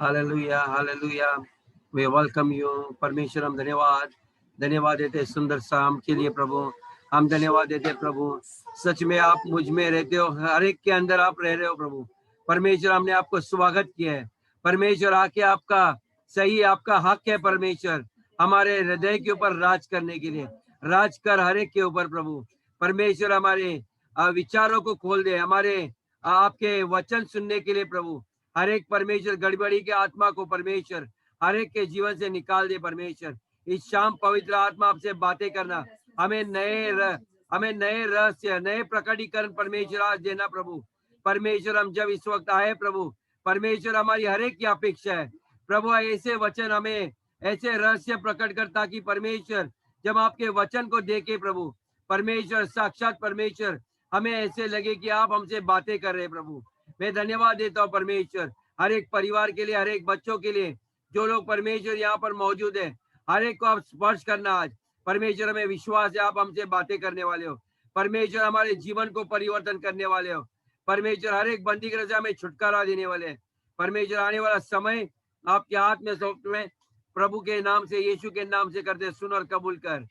Hallelujah, hallelujah. We welcome you. परमेश्वर हम धन्यवाद देते हैं सुंदर शाम के लिए प्रभु। हम धन्यवाद देते हैं प्रभु, सच में आप मुझ में रहते हो, हर एक के अंदर आप रह रहे हो प्रभु। परमेश्वर हमने आपको स्वागत किया है परमेश्वर, आके आपका सही आपका हक है परमेश्वर, हमारे हृदय के ऊपर राज करने के लिए। राज कर हर एक के ऊपर प्रभु। परमेश्वर हमारे विचारों को खोल दे, हमारे आपके वचन सुनने के लिए प्रभु। हर एक परमेश्वर गड़बड़ी के आत्मा को परमेश्वर हर एक के जीवन से निकाल दे परमेश्वर। इस शाम पवित्र आत्मा आपसे बातें करना, हमें नए रहस्य, नए प्रकटीकरण परमेश्वर आज देना प्रभु। परमेश्वर हम जब इस वक्त आए प्रभु, परमेश्वर हमारी हर एक की अपेक्षा है प्रभु, ऐसे वचन हमें ऐसे रहस्य प्रकट कर, ताकि परमेश्वर जब आपके वचन को देखे प्रभु, परमेश्वर साक्षात परमेश्वर हमें ऐसे लगे कि आप हमसे बातें कर रहे हैं प्रभु। मैं धन्यवाद देता हूँ परमेश्वर, हर एक परिवार के लिए, हर एक बच्चों के लिए, जो लोग परमेश्वर यहाँ पर मौजूद है, हर एक को आप स्पर्श करना आज परमेश्वर। हमें विश्वास है आप हमसे बातें करने वाले हो परमेश्वर, हमारे जीवन को परिवर्तन करने वाले हो परमेश्वर। हर एक बंदी के हमें छुटकारा देने वाले हैं परमेश्वर। आने वाला समय आपके हाथ में सौंपते हुए प्रभु के नाम से, यीशु के नाम से करते, सुन और कबूल कर।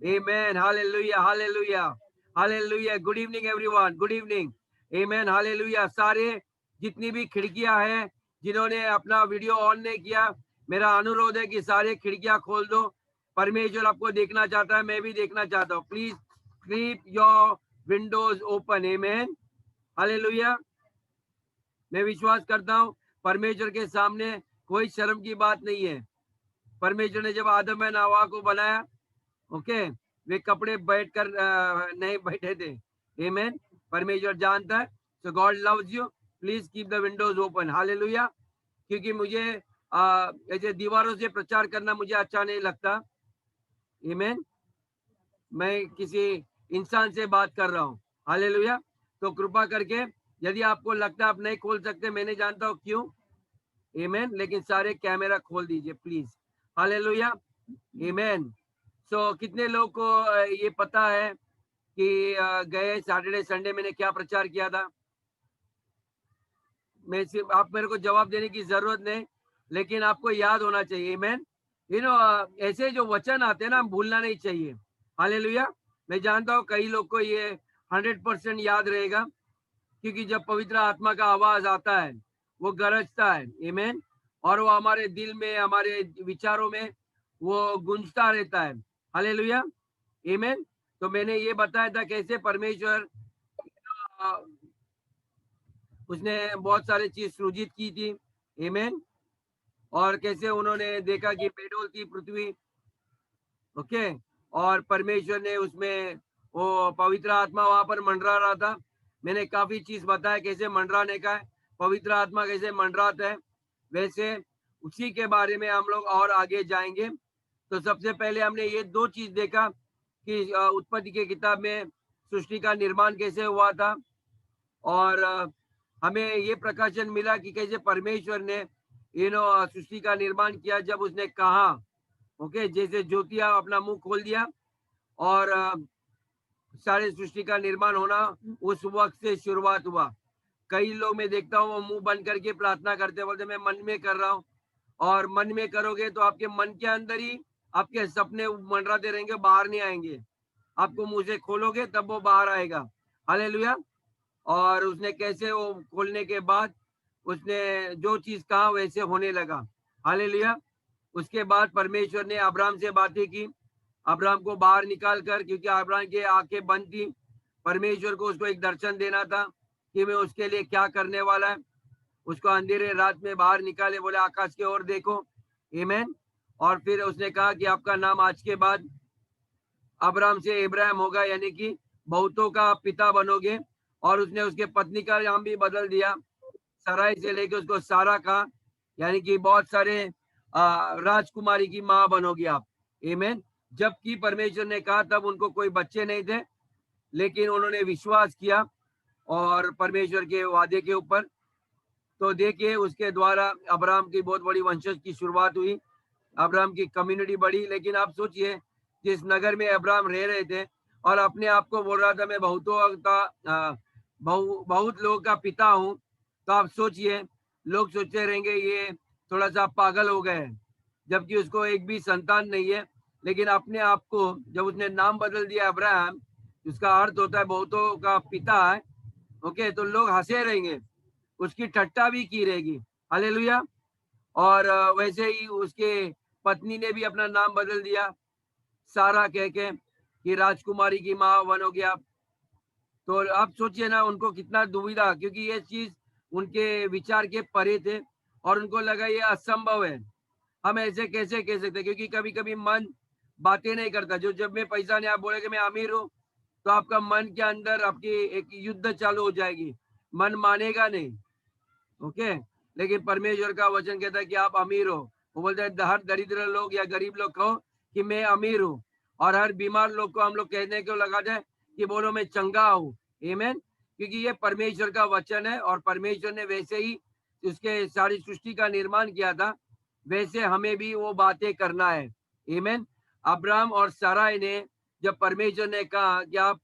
आमेन, हालेलुया, हालेलुया, हालेलुया। Good evening everyone, good evening. आमेन, हालेलुया। सारे जितनी भी खिड़कियां हैं, जिन्होंने अपना वीडियो ऑन नहीं किया, मेरा अनुरोध है कि सारे खिड़कियां खोल दो। परमेश्वर आपको देखना चाहता है, मैं भी देखना चाहता हूँ। Please keep your Windows open. Amen, hallelujah. मैं विश्वास करता हूँ परमेश्वर के सामने कोई शर्म की बात नहीं है। परमेश्वर ने जब आदम एंड हवा को बनाया, ओके, वे कपड़े बैठकर नहीं बैठे थे। आमेन, परमेश्वर जानता है। So God loves you, please keep the windows open. हालेलुया। क्योंकि मुझे ऐसे दीवारों से प्रचार करना मुझे अच्छा नहीं लगता। आमेन, मैं किसी इंसान से बात कर रहा हूँ। हालेलुया। तो कृपा करके, यदि आपको लगता है आप नहीं खोल सकते, मैं नहीं जानता हूँ क्यों। आमेन, लेकिन सारे कैमरा खोल दीजिए प्लीज। हालेलुया, आमेन। सो कितने लोग को ये पता है कि गए सैटरडे संडे मैंने क्या प्रचार किया था? मैं सिर्फ, आप मेरे को जवाब देने की जरूरत नहीं, लेकिन आपको याद होना चाहिए। आमेन, ऐसे जो वचन आते हैं ना, भूलना नहीं चाहिए। हालेलुया। मैं जानता हूँ कई लोग को ये 100% याद रहेगा, क्योंकि जब पवित्र आत्मा का आवाज आता है, वो गरजता है। आमेन, और वो हमारे दिल में, हमारे विचारों में वो गूंजता रहता है। हालेलुया, आमेन। तो मैंने ये बताया था कैसे परमेश्वर उसने बहुत सारी चीज सृजित की थी। आमेन, और कैसे उन्होंने देखा कि पेडोल की पृथ्वी, ओके, और परमेश्वर ने उसमें वो पवित्र आत्मा वहां पर मंडरा रहा था। मैंने काफी चीज बताया कैसे मंडराने का है, पवित्र आत्मा कैसे मंडराता है। वैसे उसी के बारे में हम लोग और आगे जाएंगे। तो सबसे पहले हमने ये दो चीज देखा कि उत्पत्ति के किताब में सृष्टि का निर्माण कैसे हुआ था, और हमें ये प्रकाशन मिला कि कैसे परमेश्वर ने सृष्टि का निर्माण किया, जब उसने कहा, ओके, जैसे ज्योतिया अपना मुंह खोल दिया, और सारे सृष्टि का निर्माण होना उस वक्त से शुरुआत हुआ। कई लोग मैं देखता हूँ वो मुंह बंद करके प्रार्थना करते, बोलते मैं मन में कर रहा हूँ। और मन में करोगे तो आपके मन के अंदर ही आपके सपने मंडराते रहेंगे, बाहर नहीं आएंगे। आपको मुंह से खोलोगे तब वो बाहर आएगा। हालेलुया। और उसने कैसे, वो खोलने के बाद उसने जो चीज कहा वैसे होने लगा। हालेलुया। उसके बाद परमेश्वर ने अब्राहम से बातें की, अब्राहम को बाहर निकाल कर, क्योंकि अब्राहम की आंखें बंद थी। परमेश्वर को उसको एक दर्शन देना था कि मैं उसके लिए क्या करने वाला है। उसको अंधेरे रात में बाहर निकाले, बोले आकाश की ओर देखो। आमेन। और फिर उसने कहा कि आपका नाम आज के बाद अब्राहम से इब्राहिम होगा, यानी कि बहुतों का पिता बनोगे। और उसने उसके पत्नी का नाम भी बदल दिया, सराय से लेके उसको सारा कहा, यानी कि बहुत सारे राजकुमारी की माँ बनोगी आप। आमेन। जबकि परमेश्वर ने कहा तब उनको कोई बच्चे नहीं थे, लेकिन उन्होंने विश्वास किया और परमेश्वर के वादे के ऊपर। तो देखिए उसके द्वारा अब्राहम की बहुत बड़ी वंशज की शुरुआत हुई, अब्राहम की कम्युनिटी बढ़ी। लेकिन आप सोचिए, जिस नगर में अब्राहम रह रहे थे और अपने आप को बोल रहा था मैं बहुतों का बहुत लोगों का पिता हूँ, तो आप सोचिए लोग सोचते रहेंगे ये थोड़ा सा पागल हो गए, जबकि उसको एक भी संतान नहीं है, लेकिन अपने आप को जब उसने नाम बदल दिया अब्राहम, जिसका अर्थ होता है बहुतों का पिता है, ओके, तो लोग हंसे रहेंगे, उसकी ठट्टा भी की रहेगी। हालेलुया। और वैसे ही उसके पत्नी ने भी अपना नाम बदल दिया, सारा कह के कि राजकुमारी की माँ बनोगे आप। तो आप सोचिए ना उनको कितना दुविधा, क्योंकि ये चीज उनके विचार के परे थे और उनको लगा ये असंभव है, हम ऐसे कैसे कह सकते, क्योंकि कभी कभी मन बातें नहीं करता। जो जब मैं पैसा नहीं, आप बोले कि मैं अमीर हूँ, तो आपका मन के अंदर आपकी एक युद्ध चालू हो जाएगी, मन मानेगा नहीं। ओके, लेकिन परमेश्वर का वचन कहता है कि आप अमीर हो। वो बोलते हैं हर दरिद्र लोग या गरीब लोग कहो कि मैं अमीर हूँ, और हर बीमार लोग को हम लोग कहने को लगा जाए कि बोलो मैं चंगा हूँ। आमीन। क्योंकि ये परमेश्वर का वचन है, और परमेश्वर ने वैसे ही उसके सारी सृष्टि का निर्माण किया था, वैसे हमें भी वो बातें करना है। आमीन। अब्राहम और साराई ने, जब परमेश्वर ने कहा कि आप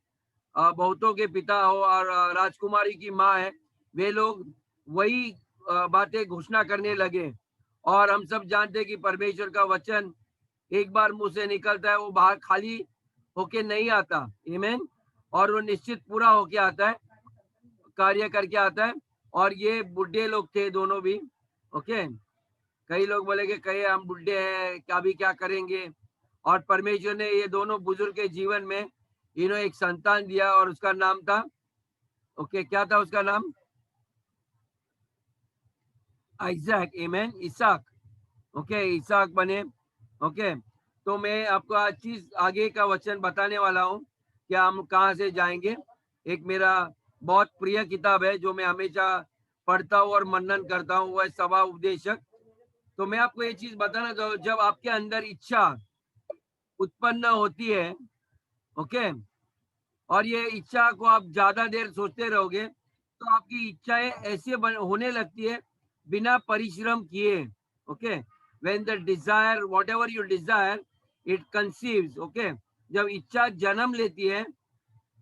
बहुतों के पिता हो और राजकुमारी की माँ है, वे लोग वही बातें घोषणा करने लगे। और हम सब जानते हैं कि परमेश्वर का वचन एक बार मुंह से निकलता है, वो बाहर खाली होके नहीं आता। आमीन। और वो निश्चित पूरा होके आता है, कार्य करके आता है। और ये बुढ़े लोग थे दोनों भी। ओके, कई लोग बोले कि कहीं हम बुढ़े हैं, क्या भी क्या करेंगे। और परमेश्वर ने ये दोनों बुजुर्ग के जीवन में इन्होंने एक संतान दिया, और उसका नाम था, ओके, क्या था उसका नाम? आइजैक। आमीन। इसाक। ओके, इसाक बने। ओके, तो मैं आपको आज चीज आगे का वचन बताने वाला हूँ कि हम कहाँ से जाएंगे। एक मेरा बहुत प्रिय किताब है जो मैं हमेशा पढ़ता हूँ और मनन करता हूँ, वह है सभा उपदेशक। तो मैं आपको ये चीज बताना चाहूँ, जब आपके अंदर इच्छा उत्पन्न होती है, ओके, और ये इच्छा को आप ज्यादा देर सोचते रहोगे, तो आपकी इच्छाएं ऐसे होने लगती है बिना परिश्रम किए। Okay, when the desire, what ever you desire, it conceives. Okay, जब इच्छा जन्म लेती है,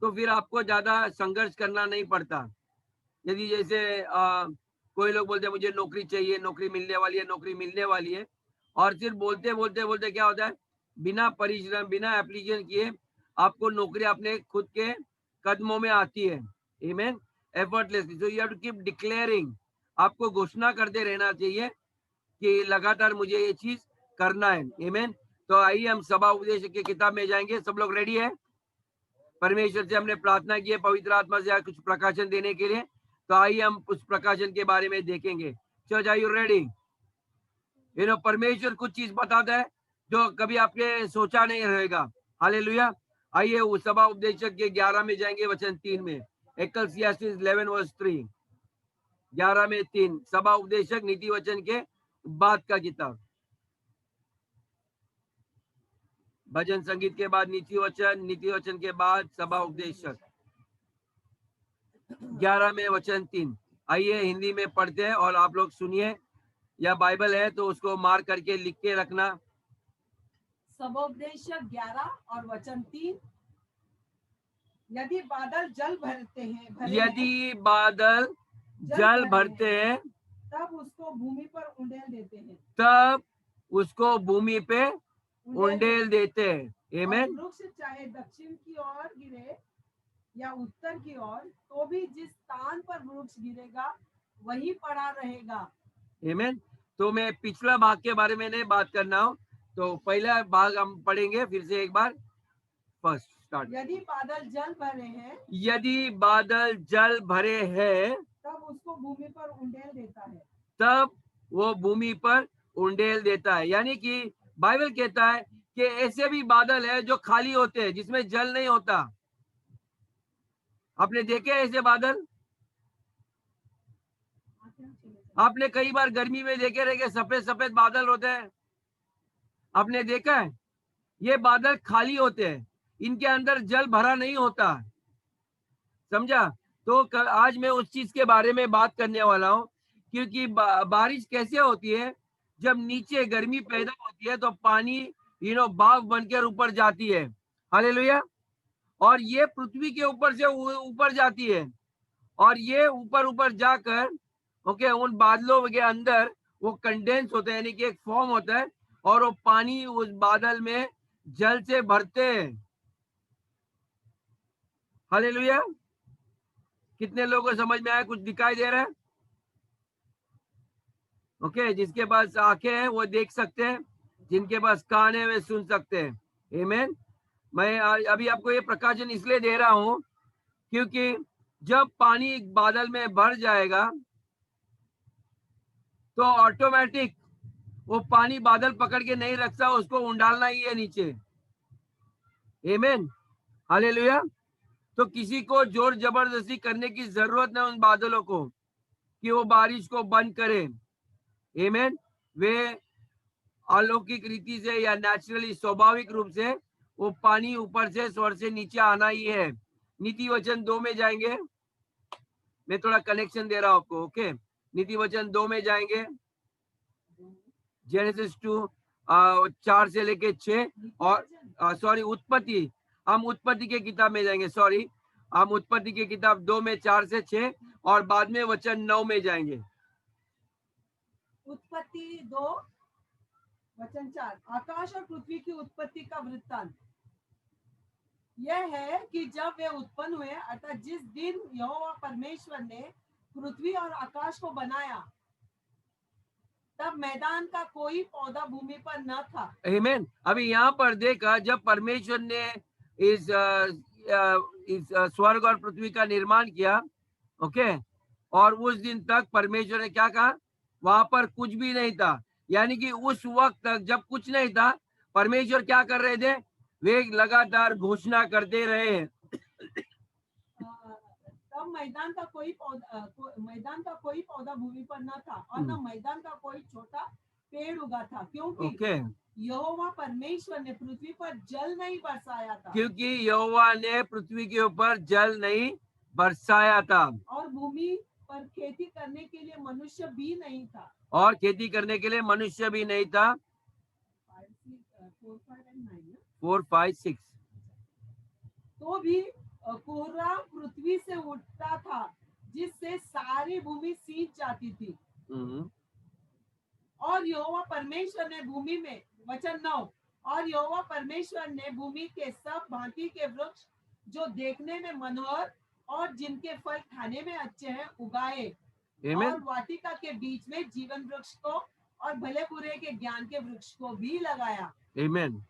तो फिर आपको ज्यादा संघर्ष करना नहीं पड़ता। यदि जैसे कोई लोग बोलते हैं मुझे नौकरी चाहिए, नौकरी मिलने वाली है, नौकरी मिलने वाली है, और सिर्फ बोलते बोलते बोलते क्या होता है, बिना परिश्रम, बिना एप्लीकेशन किए आपको नौकरी अपने खुद के कदमों में आती है। Amen. Effortlessly, so you have to keep declaring, आपको घोषणा करते रहना चाहिए कि लगातार मुझे ये चीज करना है। आमीन। तो आइए हम सभा उपदेश की किताब में जाएंगे। सब लोग रेडी है? परमेश्वर से हमने प्रार्थना की है पवित्र आत्मा से कुछ प्रकाशन देने के लिए, तो आइए हम उस प्रकाशन के बारे में देखेंगे। Church, are you ready? परमेश्वर कुछ चीज बताता है जो कभी आपने सोचा नहीं रहेगा। हालेलुया। आइए उस सभा उपदेशक के 11 में जाएंगे, वचन 3 में। इक्लेसियास्टिस 11 वर्स 3, 11 में 3, सभा उपदेशक नीति वचन के बाद का किताब। भजन संगीत के बाद नीति वचन, नीति वचन के बाद सभा उपदेशक। 11 में वचन 3। आइए हिंदी में पढ़ते हैं और आप लोग सुनिए, या बाइबल है तो उसको मार्क करके लिख के रखना। सबोपदेशक 11 और वचन 3। यदि बादल जल भरते हैं, यदि बादल जल भरते हैं, तब उसको भूमि पर उंडेल देते हैं, तब उसको भूमि पे उंडेल देते हैं। आमीन। वृक्ष चाहे दक्षिण की ओर गिरे या उत्तर की ओर, तो भी जिस स्थान पर वृक्ष गिरेगा वही पड़ा रहेगा। आमीन। तो मैं पिछला भाग के बारे में नहीं बात करना हूँ, तो पहला भाग हम पढ़ेंगे फिर से एक बार। First start. यदि बादल जल भरे हैं, यदि बादल जल भरे हैं, तब उसको भूमि पर उंडेल देता है, तब वो भूमि पर उंडेल देता है। यानी कि बाइबल कहता है कि ऐसे भी बादल है जो खाली होते हैं, जिसमें जल नहीं होता। आपने देखे ऐसे बादल? आपने कई बार गर्मी में देखे रहे सफेद सफेद बादल होते हैं, आपने देखा है? ये बादल खाली होते हैं, इनके अंदर जल भरा नहीं होता। समझा? तो आज मैं उस चीज के बारे में बात करने वाला हूँ, क्योंकि बारिश कैसे होती है, जब नीचे गर्मी पैदा होती है तो पानी भाप बनकर ऊपर जाती है। हालेलुया। और ये पृथ्वी के ऊपर से ऊपर जाती है, और ये ऊपर ऊपर जाकर, ओके, उन बादलों के अंदर वो कंडेंस होता है, यानी कि एक फॉर्म होता है, और वो पानी उस बादल में जल से भरते हैं। हालेलुया। कितने लोगों को समझ में आया? कुछ दिखाई दे रहा है? ओके, जिसके पास आंखें हैं वो देख सकते हैं, जिनके पास कान है वे सुन सकते हैं। आमीन। मैं अभी आपको ये प्रकाशन इसलिए दे रहा हूं क्योंकि जब पानी बादल में भर जाएगा तो ऑटोमेटिक वो पानी बादल पकड़ के नहीं रखता, उसको उंडालना ही है नीचे। आमीन। हालेलुया। तो किसी को जोर जबरदस्ती करने की जरूरत नहीं उन बादलों को कि वो बारिश को बंद करे। आमीन। वे अलौकिक रीति से या नेचुरली स्वाभाविक रूप से वो पानी ऊपर से स्वर से नीचे आना ही है। नीति वचन 2 में जाएंगे, मैं थोड़ा कनेक्शन दे रहा हूं आपको। ओके, नीति वचन 2 में जाएंगे, जेनेसिस 2 4 से लेके 6, और सॉरी उत्पत्ति, हम उत्पत्ति के किताब में जाएंगे, सॉरी हम उत्पत्ति की किताब 2 में 4 से 6 और बाद में वचन 9 में जाएंगे। उत्पत्ति 2 वचन 4, आकाश और पृथ्वी की उत्पत्ति का वृत्तांत यह है कि जब वे उत्पन्न हुए, अर्थात जिस दिन यहोवा परमेश्वर ने पृथ्वी और आकाश को बनाया, तब मैदान का कोई पौधा भूमि पर न था। आमीन। अभी यहाँ पर देखा, जब परमेश्वर ने इस स्वर्ग और पृथ्वी का निर्माण किया, ओके, और उस दिन तक परमेश्वर ने क्या कहा? वहां पर कुछ भी नहीं था। यानी कि उस वक्त तक जब कुछ नहीं था, परमेश्वर क्या कर रहे थे? वे लगातार घोषणा करते रहे। तब मैदान का कोई पौधा भूमि पर न था और न मैदान का कोई छोटा पेड़ उगा था, क्योंकि यहोवा परमेश्वर ने पृथ्वी पर जल नहीं बरसाया था। क्योंकि यहोवा ने पृथ्वी के ऊपर जल नहीं बरसाया था, और भूमि पर खेती करने के लिए मनुष्य भी नहीं था, और खेती करने के लिए मनुष्य भी नहीं था। 4, 5, 6। तो भी कोहरा पृथ्वी से उठता था, जिससे सारी भूमि सींच जाती थी। और यहोवा परमेश्वर ने भूमि में, वचन 9, और यहोवा परमेश्वर ने भूमि के सब भांति के वृक्ष जो देखने में मनोहर और जिनके फल खाने में अच्छे हैं उगाए, और वाटिका के बीच में जीवन वृक्ष को और भले बुरे के ज्ञान के वृक्ष को भी लगाया। आमीन।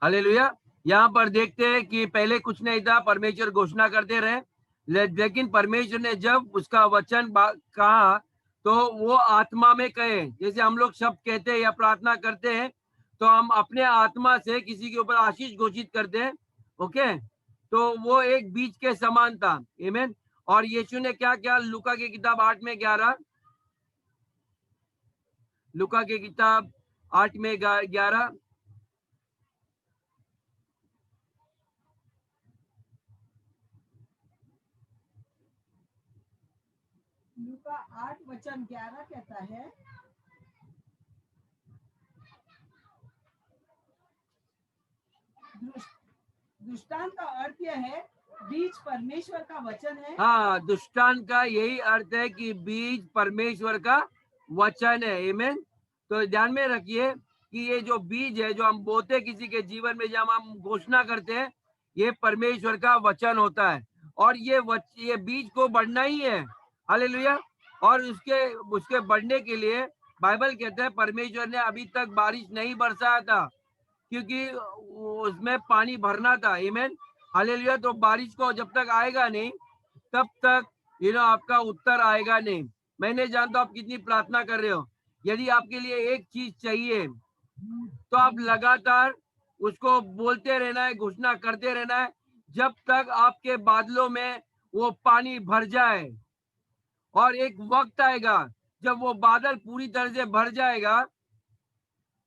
हालेलुया। यहाँ पर देखते हैं कि पहले कुछ नहीं था, परमेश्वर घोषणा करते रहे, लेकिन परमेश्वर ने जब उसका वचन कहा तो वो आत्मा में कहे। जैसे हम लोग शब्द कहते हैं या प्रार्थना करते हैं तो हम अपने आत्मा से किसी के ऊपर आशीष घोषित करते हैं। ओके, तो वो एक बीज के समान था। आमीन। और यीशु ने क्या किया? लूका की किताब 8 में 11, लूका की किताब 8 में 11, लूका 8 वचन 11 कहता है, दुष्टांत का अर्थ यह है, बीज परमेश्वर का वचन है। हाँ, दुष्टांत का यही अर्थ है कि बीज परमेश्वर का वचन है। आमीन। तो ध्यान में रखिए कि ये जो बीज है जो हम बोते किसी के जीवन में, जब हम घोषणा करते हैं, ये परमेश्वर का वचन होता है, और ये बीज को बढ़ना ही है। हालेलुया। और उसके बढ़ने के लिए बाइबल कहता है परमेश्वर ने अभी तक बारिश नहीं बरसाया था, क्योंकि उसमें पानी भरना था। आमीन। हालेलुया। तो बारिश को जब तक आएगा नहीं, तब तक आपका उत्तर आएगा नहीं। मैं नहीं जानता आप कितनी प्रार्थना कर रहे हो। यदि आपके लिए एक चीज चाहिए तो आप लगातार उसको बोलते रहना है, घोषणा करते रहना है, जब तक आपके बादलों में वो पानी भर जाए। और एक वक्त आएगा जब वो बादल पूरी तरह से भर जाएगा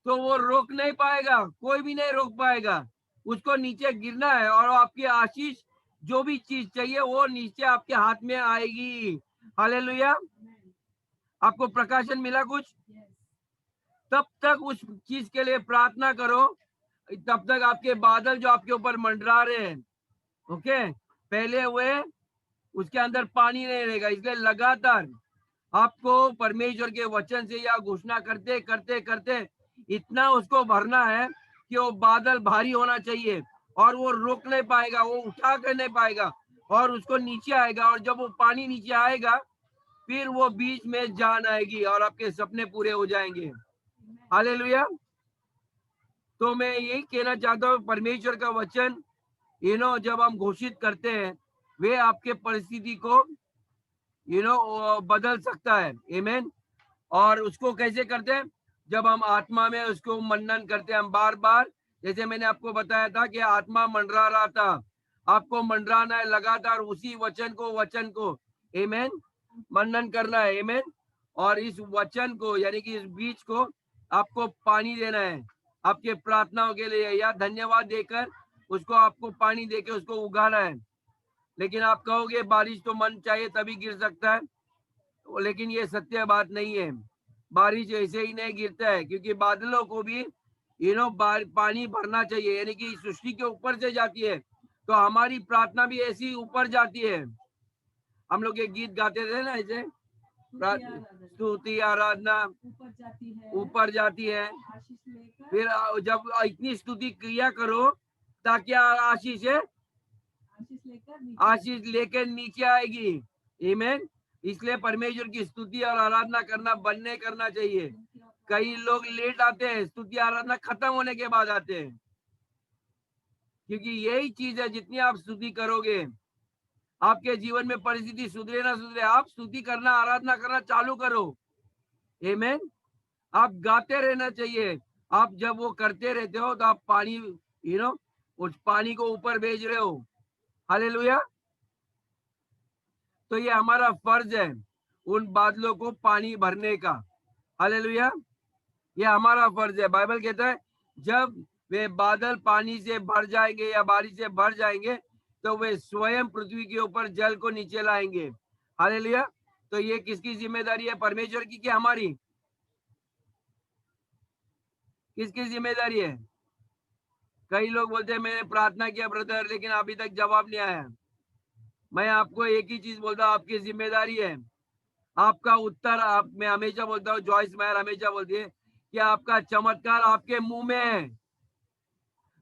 तो वो रोक नहीं पाएगा, कोई भी नहीं रोक पाएगा। उसको नीचे गिरना है, और आपकी आशीष, जो भी चीज चाहिए वो नीचे आपके हाथ में आएगी। हालेलुया। आपको प्रकाशन मिला कुछ? तब तक उस चीज के लिए प्रार्थना करो, तब तक आपके बादल जो आपके ऊपर मंडरा रहे हैं, ओके, पहले हुए, उसके अंदर पानी नहीं रहेगा। इसलिए लगातार आपको परमेश्वर के वचन से या घोषणा करते करते करते इतना उसको भरना है कि वो बादल भारी होना चाहिए और वो रोक नहीं पाएगा, वो उठा कर नहीं पाएगा और उसको नीचे आएगा। और जब वो पानी नीचे आएगा फिर वो बीच में जान आएगी और आपके सपने पूरे हो जाएंगे। हालेलुया। तो मैं यही कहना चाहता हूँ, परमेश्वर का वचन जब हम घोषित करते हैं वे आपके परिस्थिति को बदल सकता है। आमीन। और उसको कैसे करते हैं? जब हम आत्मा में उसको मनन करते हैं, हम बार बार, जैसे मैंने आपको बताया था कि आत्मा मंडरा रहा था, आपको मंडराना है लगातार उसी वचन को आमीन मनन करना है। आमीन। और इस वचन को यानी कि इस बीज को आपको पानी देना है आपके प्रार्थनाओं के लिए, या धन्यवाद देकर उसको आपको पानी देकर उसको उगाना है। लेकिन आप कहोगे बारिश तो मन चाहिए तभी गिर सकता है, लेकिन ये सत्य बात नहीं है। बारिश ऐसे ही नहीं गिरता है, क्योंकि बादलों को भी पानी भरना चाहिए, यानी कि सृष्टि के ऊपर से जाती है। तो हमारी प्रार्थना भी ऐसी ऊपर जाती है। हम लोग एक गीत गाते थे ना, ऐसे स्तुति आराधना ऊपर जाती है। फिर जब इतनी स्तुति क्रिया करो ताकि आशीष लेकर नीचे आएगी। आमीन। इसलिए परमेश्वर की स्तुति और आराधना करना बंद नहीं करना चाहिए। कई लोग लेट आते हैं, स्तुति आराधना खत्म होने के बाद आते हैं, क्योंकि यही चीज है, जितनी आप स्तुति करोगे आपके जीवन में परिस्थिति सुधरे ना सुधरे, आप स्तुति करना आराधना करना चालू करो। आमीन। आप गाते रहना चाहिए। आप जब वो करते रहते हो तो आप पानी उस पानी को ऊपर भेज रहे हो। हालेलुया। तो ये हमारा फर्ज है उन बादलों को पानी भरने का। हालेलुया। ये हमारा फर्ज है। बाइबल कहता है जब वे बादल पानी से भर जाएंगे या बारिश से भर जाएंगे तो वे स्वयं पृथ्वी के ऊपर जल को नीचे लाएंगे। हालेलुया। तो ये किसकी जिम्मेदारी है? परमेश्वर की कि हमारी? किसकी जिम्मेदारी है? कई लोग बोलते हैं मैंने प्रार्थना किया ब्रदर, लेकिन अभी तक जवाब नहीं आया। मैं आपको एक ही चीज बोलता हूँ, आपकी जिम्मेदारी है। आपका उत्तर मैं हमेशा बोलता हूँ, जॉयस मेयर हमेशा बोलती है कि आपका चमत्कार आपके मुंह में है।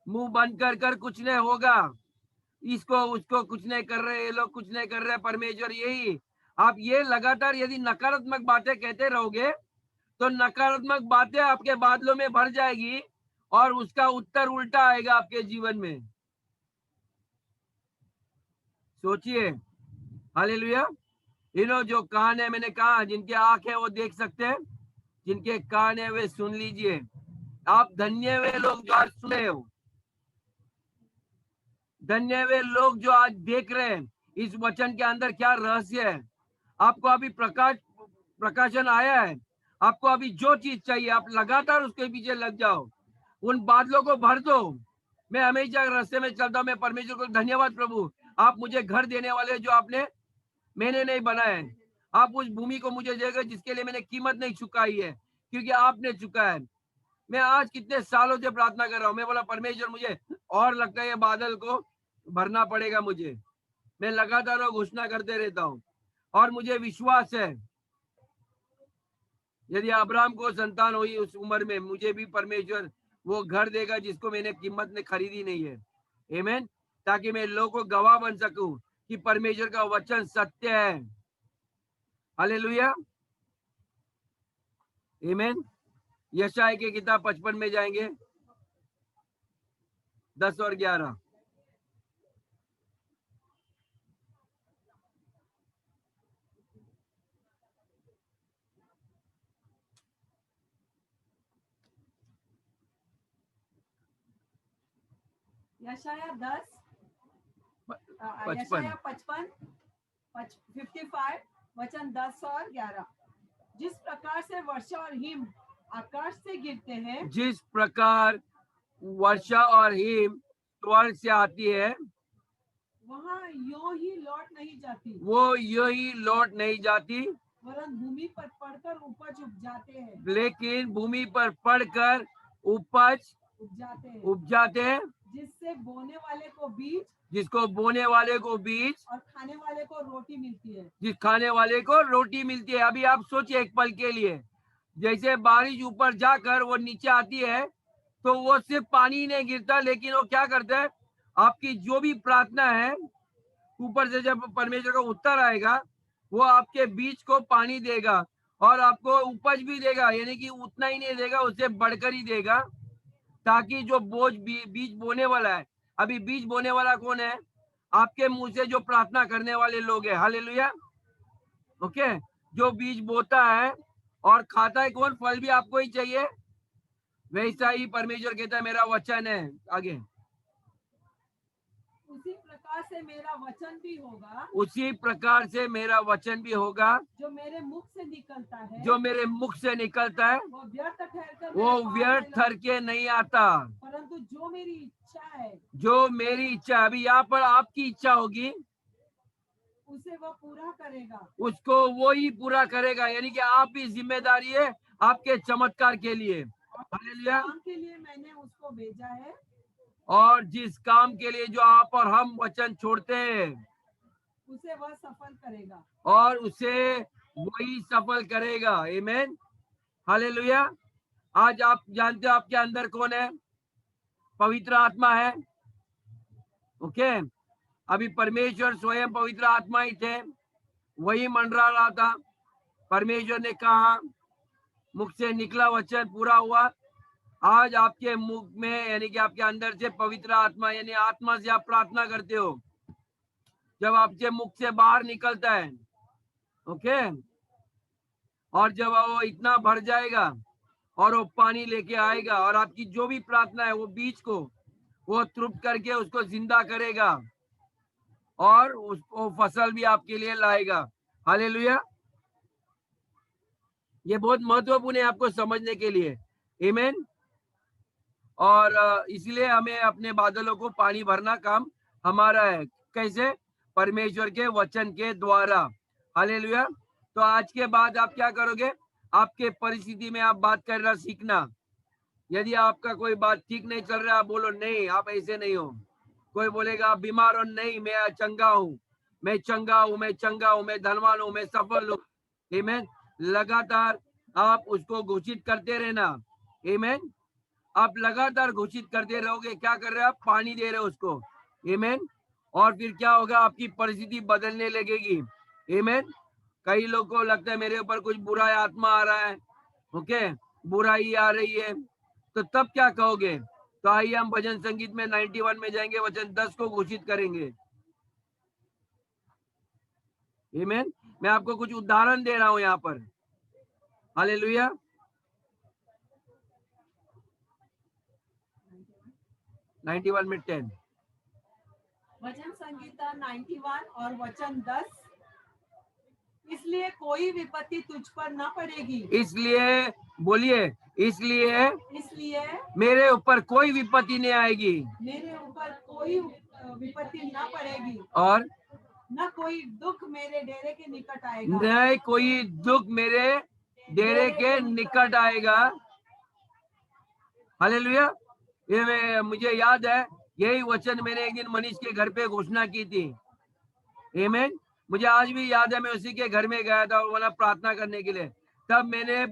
मुंह बंद कर कुछ नहीं होगा। इसको उसको कुछ नहीं कर रहे, ये लोग कुछ नहीं कर रहे, परमेश्वर यही। आप ये लगातार यदि नकारात्मक बातें कहते रहोगे तो नकारात्मक बातें आपके बादलों में भर जाएगी और उसका उत्तर उल्टा आएगा आपके जीवन में। सोचिए। हालेलुया। जो कान है, मैंने कहा जिनके आंख है वो देख सकते हैं, जिनके कान है वे सुन लीजिए। आप धन्य वे लोग जो आज सुने हो, धन्य वे लोग जो आज देख रहे हैं इस वचन के अंदर क्या रहस्य है। आपको अभी प्रकाशन आया है। आपको अभी जो चीज चाहिए आप लगातार उसके पीछे लग जाओ, उन बादलों को भर दो। मैं हमेशा रास्ते में चलता हूँ, मैं परमेश्वर को धन्यवाद प्रभु, आप मुझे घर देने वाले जो मैंने नहीं बनाया है। आप उस भूमि को मुझे देगा जिसके लिए मैंने कीमत नहीं चुकाई है, क्योंकि आपने चुका है। मैं आज कितने सालों से प्रार्थना कर रहा हूँ, मैं बोला परमेश्वर मुझे और लगता है ये बादल को भरना पड़ेगा मुझे। मैं लगातार घोषणा करते रहता हूँ और मुझे विश्वास है यदि अब्राहम को संतान हुई उस उम्र में, मुझे भी परमेश्वर वो घर देगा जिसको मैंने कीमत में खरीदी नहीं है। आमीन। ताकि मैं लोगों को गवाह बन सकूं कि परमेश्वर का वचन सत्य है। हालेलुया। आमीन। यशायाह की किताब 55 में जाएंगे, 10 और 11। यशाया 10 55 55 55 वचन 10 और 11। जिस प्रकार से वर्षा और हिम आकाश से गिरते हैं, जिस प्रकार वर्षा और हिम स्वर्ग से आती है, वहाँ यूं ही लौट नहीं जाती, वो यूं ही लौट नहीं जाती, वरन भूमि पर पड़कर उपज उपजाते हैं, लेकिन भूमि पर पड़कर उपज उपजाते हैं, उपजाते हैं, जिससे बोने वाले को बीज जिसको बोने वाले को बीज और खाने वाले को रोटी मिलती है। जिस खाने वाले को रोटी मिलती है। अभी आप सोचिए एक पल के लिए, जैसे बारिश ऊपर जाकर वो नीचे आती है तो वो सिर्फ पानी ही नहीं गिरता, लेकिन वो क्या करता है, आपकी जो भी प्रार्थना है ऊपर से जब परमेश्वर का उत्तर आएगा वो आपके बीज को पानी देगा और आपको उपज भी देगा, यानी कि उतना ही नहीं देगा, उससे बढ़कर ही देगा, ताकि जो बीज बोने वाला है, अभी बीज बोने वाला कौन है? आपके मुंह से जो प्रार्थना करने वाले लोग हैं। हालेलुया। ओके, जो बीज बोता है और खाता है कौन? फल भी आपको ही चाहिए। वैसा ही परमेश्वर कहता है मेरा वचन है। आगे, उसी प्रकार से मेरा वचन भी होगा, उसी प्रकार से मेरा वचन भी होगा जो मेरे मुख से निकलता है, जो मेरे मुख से निकलता है वो व्यर्थ ठहरकर वो मेरे पास व्यर्थ नहीं ठहर के नहीं आता, परंतु जो मेरी इच्छा है जो मेरी इच्छा। अभी यहाँ पर आपकी इच्छा होगी उसे वह पूरा करेगा। उसको वो ही पूरा करेगा, यानी कि आप भी जिम्मेदारी है आपके चमत्कार के लिए। हालेलुया। काम के लिए मैंने उसको भेजा है, और जिस काम के लिए जो आप और हम वचन छोड़ते हैं उसे वह सफल करेगा और उसे वही सफल करेगा। आमीन। हालेलुया। आज आप जानते हो आपके अंदर कौन है? पवित्र आत्मा है। ओके, अभी परमेश्वर स्वयं पवित्र आत्मा ही थे, वही मंडरा रहा था। परमेश्वर ने कहा, मुख से निकला वचन पूरा हुआ। आज आपके मुख में, यानी कि आपके अंदर से पवित्र आत्मा, यानी आत्मा से आप प्रार्थना करते हो, जब आपके मुख से बाहर निकलता है। ओके, और जब वो इतना भर जाएगा और वो पानी लेके आएगा और आपकी जो भी प्रार्थना है वो बीज को वो तृप्त करके उसको जिंदा करेगा और उसको फसल भी आपके लिए लाएगा। हालेलुया। ये बहुत महत्वपूर्ण है आपको समझने के लिए। आमीन। और इसलिए हमें अपने बादलों को पानी भरना काम हमारा है। कैसे? परमेश्वर के वचन के द्वारा। हालेलुया। तो आज के बाद आप क्या करोगे? आपके परिस्थिति में आप बात करना सीखना। यदि आपका कोई बात ठीक नहीं चल रहा, आप बोलो नहीं, आप ऐसे नहीं हो। कोई बोलेगा आप बीमार हो, नहीं, मैं चंगा हूँ, मैं चंगा हूँ, मैं चंगा हूँ, मैं धनवान हूँ, मैं सफल हूँ। आमीन। लगातार आप उसको घोषित करते रहना। आमीन। आप लगातार घोषित करते रहोगे। क्या कर रहे हो आप? पानी दे रहे हो उसको। आमीन। और फिर क्या होगा? आपकी परिस्थिति बदलने लगेगी। आमीन। कई लोगों को लगता है मेरे ऊपर कुछ बुरा आत्मा आ रहा है, ओके, बुराई आ रही है, तो तब क्या कहोगे? तो आइए हम भजन संगीत में 91 में जाएंगे, वचन 10 को घोषित करेंगे। आमीन। मैं आपको कुछ उदाहरण दे रहा हूं यहाँ पर। हालेलुया। 91 में 10 वचन संगीता 91 और वचन 10। इसलिए कोई विपत्ति तुझ पर न पड़ेगी। इसलिए बोलिए, इसलिए इसलिए मेरे ऊपर कोई विपत्ति नहीं आएगी, मेरे ऊपर कोई विपत्ति न पड़ेगी और न कोई दुख मेरे डेरे के निकट आएगा। न कोई दुख मेरे डेरे के निकट आएगा। हालेलुया। ये मुझे याद है, यही वचन मैंने एक दिन मनीष के घर पे घोषणा की थी। आमीन। मुझे आज भी याद है, मैं उसी के घर में गया था वहां प्रार्थना करने के लिए। तब मैंने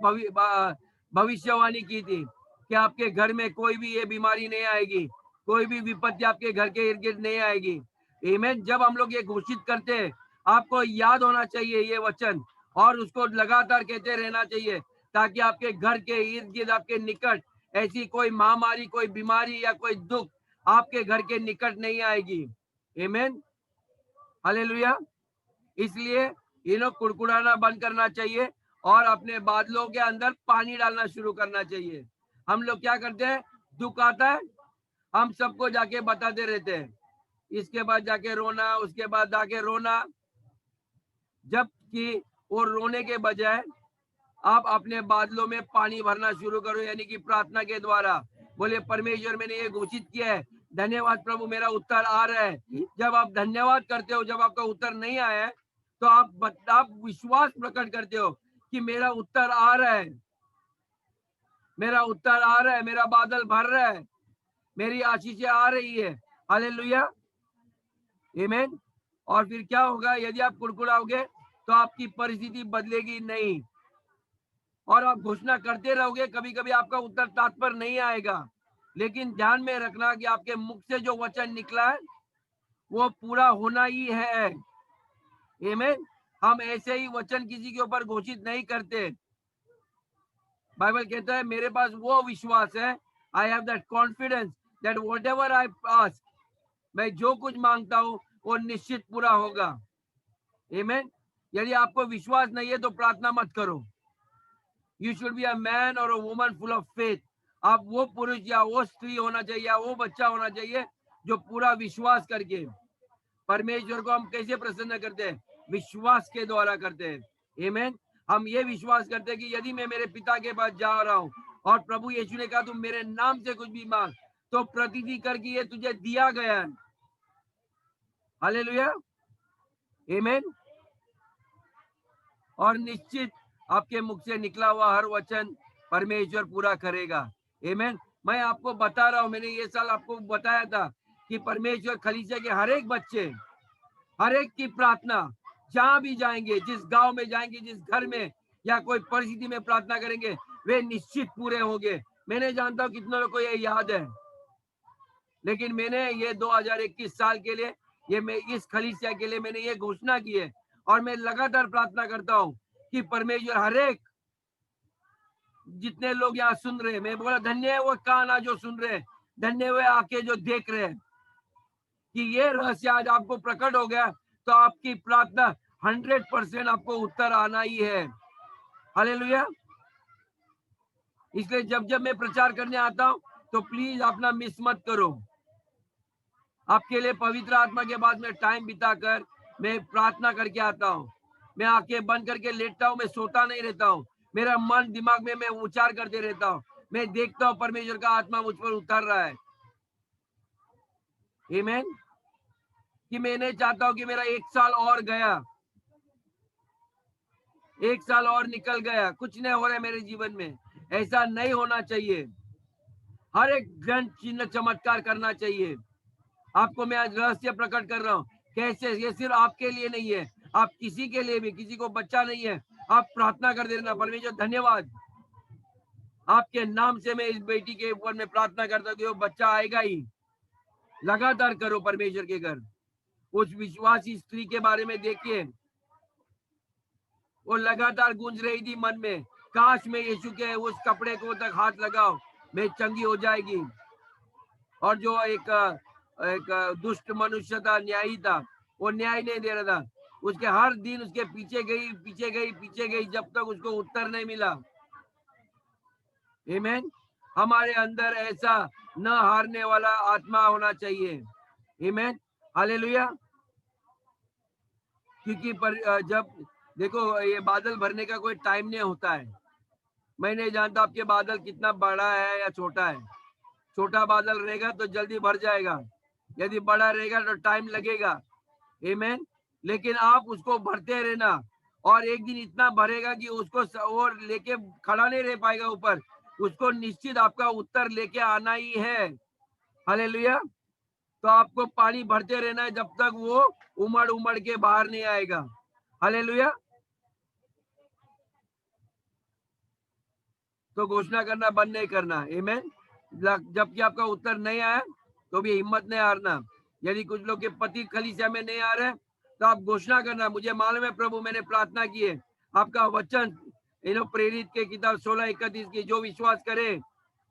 भविष्यवाणी की थी कि आपके घर में कोई भी ये बीमारी नहीं आएगी, कोई भी विपत्ति आपके घर के इर्द गिर्द नहीं आएगी। आमीन। जब हम लोग ये घोषित करते हैं, आपको याद होना चाहिए ये वचन और उसको लगातार कहते रहना चाहिए, ताकि आपके घर के इर्द गिर्द, आपके निकट ऐसी कोई महामारी, कोई बीमारी या कोई दुख आपके घर के निकट नहीं आएगी। आमीन। हालेलुया। इसलिए कुड़कुड़ाना बंद करना चाहिए और अपने बादलों के अंदर पानी डालना शुरू करना चाहिए। हम लोग क्या करते हैं? दुख आता है, हम सबको जाके बताते रहते हैं, इसके बाद जाके रोना, उसके बाद जाके रोना, जबकि वो रोने के बजाय आप अपने बादलों में पानी भरना शुरू करो, यानी कि प्रार्थना के द्वारा। बोले परमेश्वर मैंने ये घोषित किया है, धन्यवाद प्रभु मेरा उत्तर आ रहा है। जब आप धन्यवाद करते हो, जब आपका उत्तर नहीं आया है, तो आप विश्वास प्रकट करते हो कि मेरा उत्तर आ रहा है, मेरा उत्तर आ रहा है, मेरा बादल भर रहा है। मेरी आशीषें आ रही है। हालेलुया, आमीन। और फिर क्या होगा? यदि आप कुड़कुड़ाओगे तो आपकी परिस्थिति बदलेगी नहीं, और आप घोषणा करते रहोगे, कभी कभी आपका उत्तर तात्पर्य नहीं आएगा, लेकिन ध्यान में रखना कि आपके मुख से जो वचन निकला है वो पूरा होना ही है। आमीन। हम ऐसे ही वचन किसी के ऊपर घोषित नहीं करते। बाइबल कहता है मेरे पास वो विश्वास है, I have that confidence that whatever I ask, मैं जो कुछ मांगता हूं वो निश्चित पूरा होगा। आमीन। यदि आपको विश्वास नहीं है तो प्रार्थना मत करो। You should be a man और a woman full of faith. आप वो पुरुष या वो स्त्री होना चाहिए या वो बच्चा होना चाहिए जो पूरा विश्वास करके। परमेश्वर को हम कैसे प्रसन्न करते हैं? विश्वास के द्वारा करते हैं। आमीन। हम ये विश्वास करते हैं कि यदि मैं मेरे पिता के पास जा रहा हूँ और प्रभु यीशु ने कहा तुम मेरे नाम से कुछ भी मांग तो प्रतिज्ञा करके ये तुझे दिया गया है। हालेलुया, आमीन। और निश्चित आपके मुख से निकला हुआ हर वचन परमेश्वर पूरा करेगा। आमीन। मैं आपको बता रहा हूं, मैंने ये साल आपको बताया था कि परमेश्वर खलीसिया के हर एक बच्चे, हर एक की प्रार्थना, जहां भी जाएंगे, जिस गांव में जाएंगे, जिस घर में या कोई परिस्थिति में प्रार्थना करेंगे, वे निश्चित पूरे होंगे। मैंने जानता हूं कितने लोगों को ये याद है, लेकिन मैंने ये 2021 साल के लिए, ये मैं इस खलीसिया के लिए मैंने ये घोषणा की है, और मैं लगातार प्रार्थना करता हूं कि परमेश्वर हर एक, जितने लोग यहाँ सुन रहे हैं, मैं बोला धन्य है वो कान जो सुन रहे हैं, धन्य हुए आके जो देख रहे हैं, कि ये रहस्य आज आपको प्रकट हो गया तो आपकी प्रार्थना 100% आपको उत्तर आना ही है। हालेलुया। इसलिए जब जब मैं प्रचार करने आता हूं तो प्लीज अपना मिस मत करो। आपके लिए पवित्र आत्मा के बाद में टाइम बिताकर मैं प्रार्थना करके आता हूं। मैं आंखें बंद करके लेटता हूं, मैं सोता नहीं रहता हूं, मेरा मन दिमाग में मैं उच्चार करते रहता हूं। मैं देखता हूं परमेश्वर का आत्मा मुझ पर उतर रहा है। आमीन। कि मैं नहीं चाहता हूं कि मेरा 1 साल और गया, 1 साल और निकल गया, कुछ नहीं हो रहा है मेरे जीवन में। ऐसा नहीं होना चाहिए। हर एक ग्रंथ चिन्ह चमत्कार करना चाहिए। आपको मैं आज रहस्य प्रकट कर रहा हूँ कैसे। ये सिर्फ आपके लिए नहीं है, आप किसी के लिए भी, किसी को बच्चा नहीं है, आप प्रार्थना कर देना, परमेश्वर धन्यवाद, आपके नाम से मैं इस बेटी के ऊपर में प्रार्थना करता हूँ कि वो बच्चा आएगा ही। लगातार करो परमेश्वर के घर। उस विश्वासी स्त्री के बारे में देखिए, वो लगातार गूंज रही थी मन में, काश मैं यीशु के उस कपड़े को तक हाथ लगाओ, मैं चंगी हो जाएगी। और जो एक दुष्ट मनुष्य था, न्यायी था, वो न्याय नहीं दे रहा था, उसके हर दिन उसके पीछे गई, पीछे गई, पीछे गई, जब तक उसको उत्तर नहीं मिला। आमीन। हमारे अंदर ऐसा न हारने वाला आत्मा होना चाहिए। आमीन। हालेलुया। क्योंकि जब देखो, ये बादल भरने का कोई टाइम नहीं होता है। मैं नहीं जानता आपके बादल कितना बड़ा है या छोटा है। छोटा बादल रहेगा तो जल्दी भर जाएगा, यदि बड़ा रहेगा तो टाइम लगेगा। आमीन। लेकिन आप उसको भरते रहना, और एक दिन इतना भरेगा कि उसको और लेके खड़ा नहीं रह पाएगा ऊपर, उसको निश्चित आपका उत्तर लेके आना ही है। हालेलुया। तो आपको पानी भरते रहना है जब तक वो उमड़ उमड़ के बाहर नहीं आएगा। हालेलुया। तो घोषणा करना बंद नहीं करना। आमीन। जबकि आपका उत्तर नहीं आया तो भी हिम्मत नहीं हारना। यदि कुछ लोग के पति कलीसिया में नहीं आ रहे तो आप घोषणा करना, मुझे मालूम है प्रभु, मैंने प्रार्थना की है, आपका वचन प्रेरित के किताब 16:31 की, जो विश्वास करे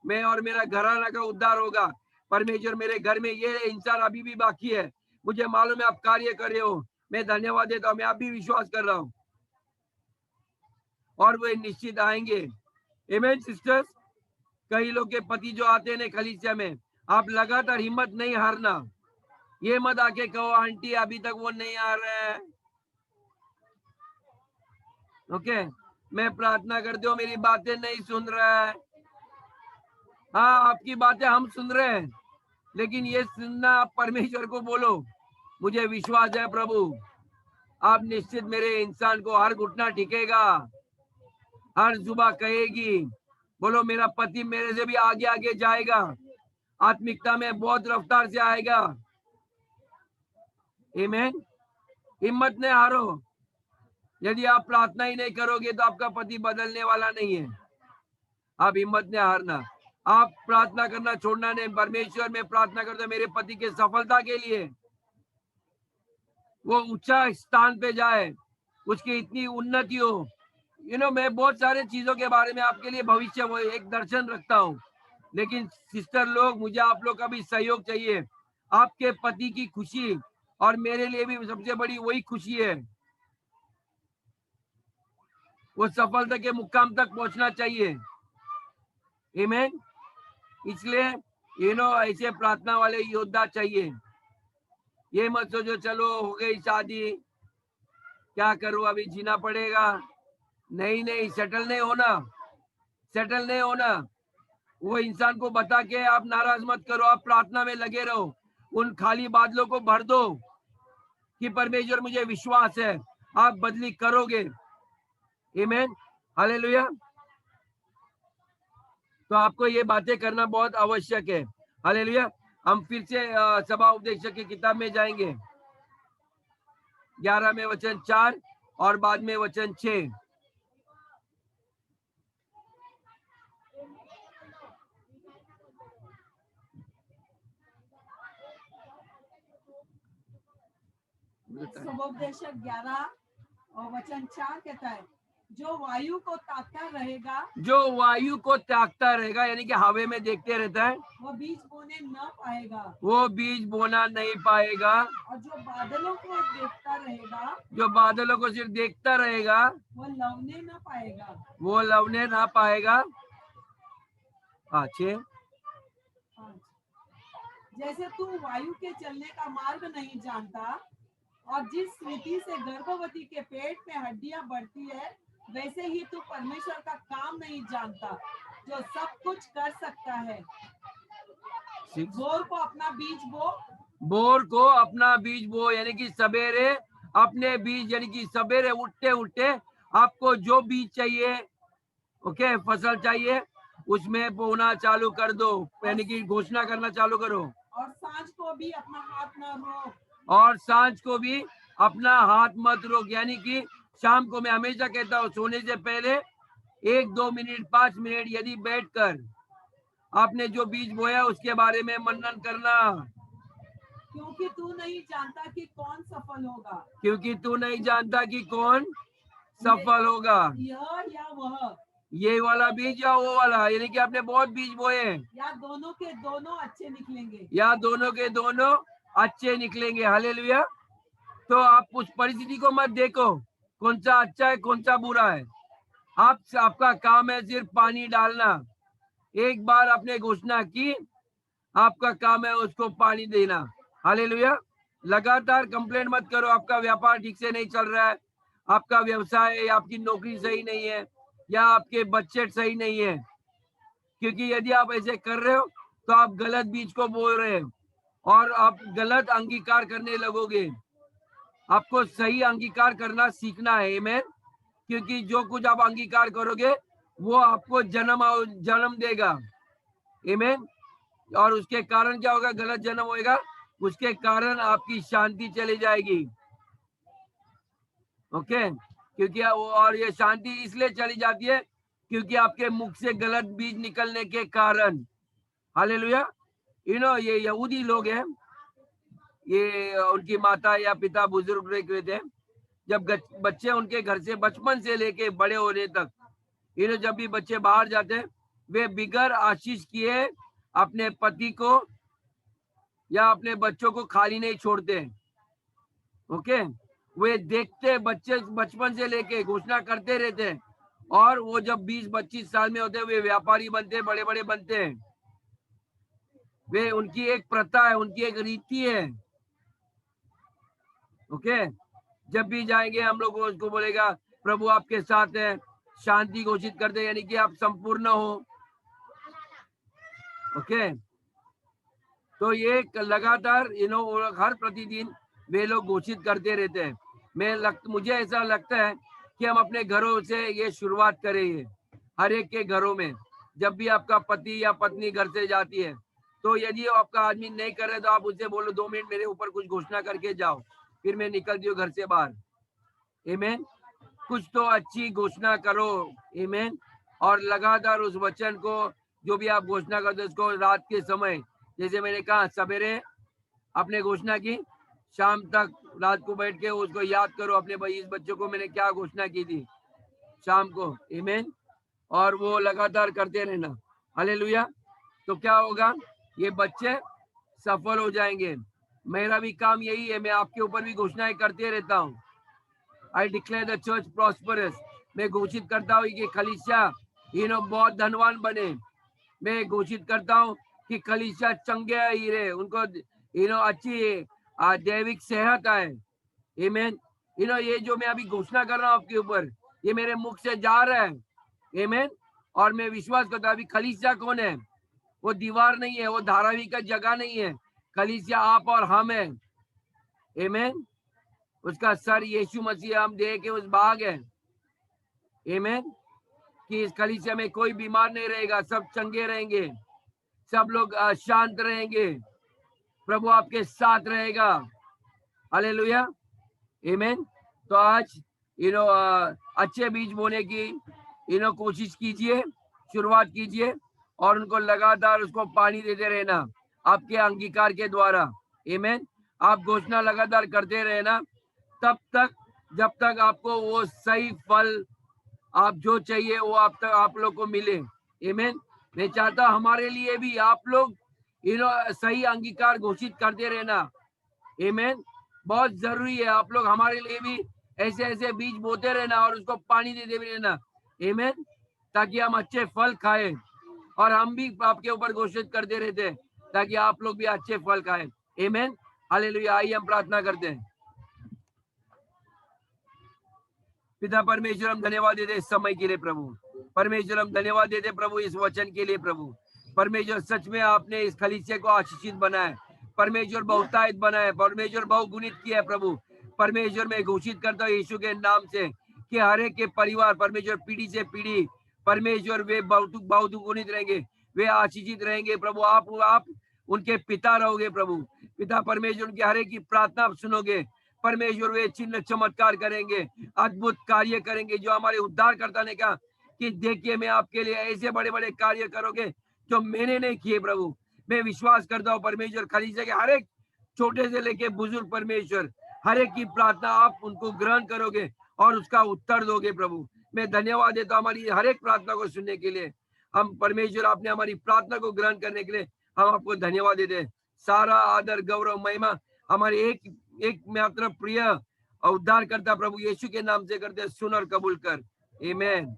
मैं और मेरा घराना का उद्धार होगा। परमेश्वर, मेरे घर में ये इंसान अभी भी बाकी है, मुझे मालूम है आप कार्य कर रहे हो, मैं धन्यवाद देता हूँ, मैं अभी विश्वास कर रहा हूँ, और वे निश्चित आएंगे। आमीन सिस्टर्स। कई लोग के पति जो आते हैं कलीसिया में, आप लगातार हिम्मत नहीं हारना। ये मत आके कहो आंटी अभी तक वो नहीं आ रहा है। ओके, मैं प्रार्थना करती हूँ, मेरी बातें नहीं सुन रहा है। हाँ, आपकी बातें हम सुन रहे हैं, लेकिन ये सुनना आप परमेश्वर को बोलो, मुझे विश्वास है प्रभु, आप निश्चित मेरे इंसान को, हर घुटना टिकेगा, हर जुबा कहेगी, बोलो मेरा पति मेरे से भी आगे आगे जाएगा, आत्मिकता में बहुत रफ्तार से आएगा। आमीन। हिम्मत ने हारो। यदि आप प्रार्थना ही नहीं करोगे तो आपका पति बदलने वाला नहीं है। आप हिम्मत ने हारना। आप प्रार्थना करना छोड़ना नहीं। परमेश्वर में प्रार्थना करते मेरे पति के सफलता के लिए, वो ऊंचा स्थान पे जाए, उसकी इतनी उन्नति हो। मैं बहुत सारे चीजों के बारे में आपके लिए भविष्य वो एक दर्शन रखता हूँ, लेकिन सिस्टर लोग, मुझे आप लोग का भी सहयोग चाहिए। आपके पति की खुशी और मेरे लिए भी सबसे बड़ी वही खुशी है। वो सफलता के मुकाम तक पहुंचना चाहिए। आमीन। इसलिए ऐसे प्रार्थना वाले योद्धा चाहिए। ये मत सोचो चलो हो गई शादी, क्या करूं, अभी जीना पड़ेगा। नहीं नहीं, सेटल नहीं होना, सेटल नहीं होना। वो इंसान को बता के आप नाराज मत करो, आप प्रार्थना में लगे रहो। उन खाली बादलों को भर दो कि परमेश्वर मुझे विश्वास है आप बदली करोगे। आमीन, हालेलुया। तो आपको ये बातें करना बहुत आवश्यक है। हालेलुया। हम फिर से सभा उपदेशक की किताब में जाएंगे, 11 में वचन 4 और बाद में वचन 6। सभोपदेशक 11 और वचन 4 कहता है, जो वायु को ताकता रहेगा, जो वायु को ताकता रहेगा यानी कि हवा में देखते रहता है, वो बीज बोने न पाएगा, वो बीज बोना नहीं पाएगा। और जो बादलों को देखता रहेगा, जो बादलों को सिर्फ देखता रहेगा, वो लवने न पाएगा, वो लवने ना पाएगा। अच्छे, जैसे तू वायु के चलने का मार्ग नहीं जानता और जिस रीति से गर्भवती के पेट में हड्डियां बढ़ती है, वैसे ही तू परमेश्वर का काम नहीं जानता जो सब कुछ कर सकता है। बोर को अपना बीज बो, बोर को अपना बीज बो यानी कि सवेरे अपने बीज, यानी कि सवेरे उठते उठते आपको जो बीज चाहिए, ओके, फसल चाहिए, उसमें बोना चालू कर दो, यानी कि घोषणा करना चालू करो। और सांझ को भी अपना हाथ न रोक, और सांझ को भी अपना हाथ मत रोक, यानी कि शाम को मैं हमेशा कहता हूँ सोने से पहले 1-2 मिनट 5 मिनट यदि बैठकर आपने जो बीज बोया उसके बारे में मनन करना, क्योंकि तू नहीं जानता कि कौन सफल होगा, क्योंकि तू नहीं जानता कि कौन सफल होगा, यह या वह, ये वाला बीज या वो वाला, यानी कि आपने बहुत बीज बोए, या दोनों के दोनों अच्छे निकलेंगे, या दोनों के दोनों अच्छे निकलेंगे। हालेलुया। तो आप उस परिस्थिति को मत देखो कौन सा अच्छा है कौन सा बुरा है। आपका काम है सिर्फ पानी डालना। एक बार आपने घोषणा की, आपका काम है उसको पानी देना। हालेलुया। लगातार कंप्लेंट मत करो आपका व्यापार ठीक से नहीं चल रहा है, आपका व्यवसाय, आपकी नौकरी सही नहीं है, या आपके बजट सही नहीं है, क्योंकि यदि आप ऐसे कर रहे हो तो आप गलत बीज को बोल रहे हो और आप गलत अंगीकार करने लगोगे। आपको सही अंगीकार करना सीखना है। आमीन। क्योंकि जो कुछ आप अंगीकार करोगे वो आपको जन्म देगा। आमीन। और उसके कारण क्या होगा? गलत जन्म होएगा, उसके कारण आपकी शांति चली जाएगी। ओके, क्योंकि और ये शांति इसलिए चली जाती है क्योंकि आपके मुख से गलत बीज निकलने के कारण। हालेलुया। ये यहूदी लोग हैं, ये उनकी माता या पिता बुजुर्ग रहे थे, जब बच्चे उनके घर से बचपन से लेके बड़े होने तक, जब भी बच्चे बाहर जाते हैं वे बिगर आशीष किए अपने पति को या अपने बच्चों को खाली नहीं छोड़ते। ओके, वे देखते बच्चे बचपन से लेके घोषणा करते रहते हैं, और वो जब 20-25 साल में होते हैं वे व्यापारी बनते हैं, बड़े बड़े बनते हैं। वे उनकी एक प्रथा है, उनकी एक रीति है। ओके, जब भी जाएंगे हम लोग उसको बोलेगा प्रभु आपके साथ है, शांति घोषित कर दे, यानी कि आप संपूर्ण हो। ओके, तो ये लगातार हर प्रतिदिन वे लोग घोषित करते रहते हैं। मुझे ऐसा लगता है कि हम अपने घरों से ये शुरुआत करें, ये हर एक के घरों में। जब भी आपका पति या पत्नी घर से जाती है तो यदि आपका आदमी नहीं कर रहे तो आप उससे बोलो 2 मिनट मेरे ऊपर कुछ घोषणा करके जाओ, फिर मैं निकलती हूँ घर से बाहर। आमीन। कुछ तो अच्छी घोषणा करो। आमीन। और लगातार उस वचन को जो भी आप घोषणा करते उसको रात के समय, जैसे मैंने कहा सवेरे आपने घोषणा की, शाम तक रात को बैठ के उसको याद करो, अपने भाई इस बच्चों को मैंने क्या घोषणा की थी शाम को। आमीन। और वो लगातार करते रहना। हालेलुया। तो क्या होगा, ये बच्चे सफल हो जाएंगे। मेरा भी काम यही है, मैं आपके ऊपर भी घोषणाएं करते रहता हूँ। I declare the church prosperous. मैं घोषित करता हूँ कि कलीसिया बहुत धनवान बने। मैं घोषित करता हूँ कि कलीसिया चंगे हीरे, उनको अच्छी दैविक सेहत आए। आमीन। ये जो मैं अभी घोषणा कर रहा हूँ आपके ऊपर, ये मेरे मुख से जा रहा है। आमीन। और मैं विश्वास करता हूँ। अभी कलीसिया कौन है? वो दीवार नहीं है, वो धारावी का जगह नहीं है। कलीसिया आप और हम है। आमीन। उसका सर यीशु मसीह, हम देह के उस भाग है। आमीन। कि इस कलीसिया में कोई बीमार नहीं रहेगा, सब चंगे रहेंगे, सब लोग शांत रहेंगे, प्रभु आपके साथ रहेगा। हालेलुया। आमीन। तो आज अच्छे बीज बोने की कोशिश कीजिए, शुरुआत कीजिए और उनको लगातार उसको पानी देते रहना आपके अंगीकार के द्वारा। आमीन। आप घोषणा लगातार करते रहना तब तक जब तक आपको वो सही फल आप जो चाहिए वो आप लोग को मिले। आमीन। मैं चाहता हूं हमारे लिए भी आप लोग सही अंगीकार घोषित करते रहना। आमीन। बहुत जरूरी है, आप लोग हमारे लिए भी ऐसे ऐसे बीज बोते रहना और उसको पानी देते भी रहना। आमीन। ताकि हम अच्छे फल खाएं और हम भी आपके ऊपर घोषित करते रहते हैं ताकि आप लोग भी अच्छे फल खाएं। आमीन। हालेलुया। आइए हम प्रार्थना करते हैं। पिता परमेश्वर, हम धन्यवाद देते इस समय के लिए प्रभु। परमेश्वर हम धन्यवाद देते प्रभु इस वचन के लिए प्रभु। परमेश्वर सच में आपने इस कलीसिया को आशीषित बनाया, परमेश्वर बहुतायत बनाया, परमेश्वर बहुगुणित किया है प्रभु। परमेश्वर मैं घोषित करता हूँ यीशु के नाम से कि हर एक के परिवार परमेश्वर पीढ़ी से पीढ़ी परमेश्वर वे बहुगुणित रहेंगे, वे आशीषित रहेंगे प्रभु। आप उनके पिता रहोगे प्रभु। पिता परमेश्वर उनकी हर एक की प्रार्थना सुनोगे। परमेश्वर वे चिन्ह चमत्कार करेंगे, अद्भुत कार्य करेंगे जो हमारे उद्धारकर्ता ने कहा कि देखिए मैं आपके लिए ऐसे बड़े बड़े कार्य करोगे जो मैंने नहीं किए प्रभु। मैं विश्वास करता हूँ परमेश्वर कलीसिया के हर एक छोटे से लेके बुजुर्ग परमेश्वर हर एक की प्रार्थना आप उनको ग्रहण करोगे और उसका उत्तर दोगे प्रभु। मैं धन्यवाद देता हूँ हमारी हर एक प्रार्थना को सुनने के लिए। हम परमेश्वर आपने हमारी प्रार्थना को ग्रहण करने के लिए हम आपको धन्यवाद देते हैं। सारा आदर गौरव महिमा हमारे एक मात्र प्रिय और उद्धार करता प्रभु यीशु के नाम से करते, सुन और कबूल कर। आमीन।